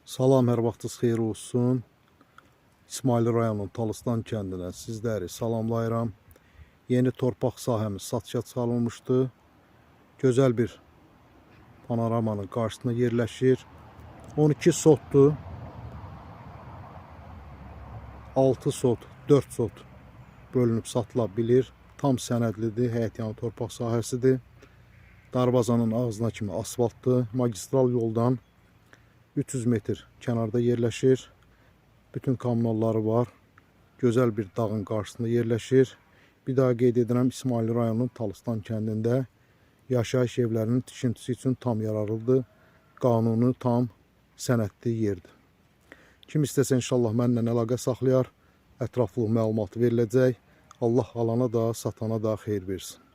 Salam, hər vaxtınız xeyir olsun. İsmail rayonunun Talıstan kəndindən sizləri salamlayıram. Yeni torpaq sahəmiz satışa çıxarılmışdı. Gözəl bir panoramanın qarşısında yerləşir. 12 sotdur. 6 sot, 4 sot bölünüb satıla bilir. Tam sənədlidir, həyətyanı torpaq sahəsidir. Darvazanın ağzına kimi asfaltdır. Magistral yoldan 300 metr kənarda yerləşir. Bütün kommunalları var. Gözəl bir dağın qarşısında yerləşir. Bir daha qeyd edirəm, İsmail rayonunun Talıstan kəndində yaşayış evlərinin tikintisi üçün tam yararlıdır. Qanuni, tam sənədli yerdir. Kim istəsə inşallah mənimlə əlaqə saxlayar. Ətraflı məlumat veriləcək. Allah alana da, satana da xeyir versin.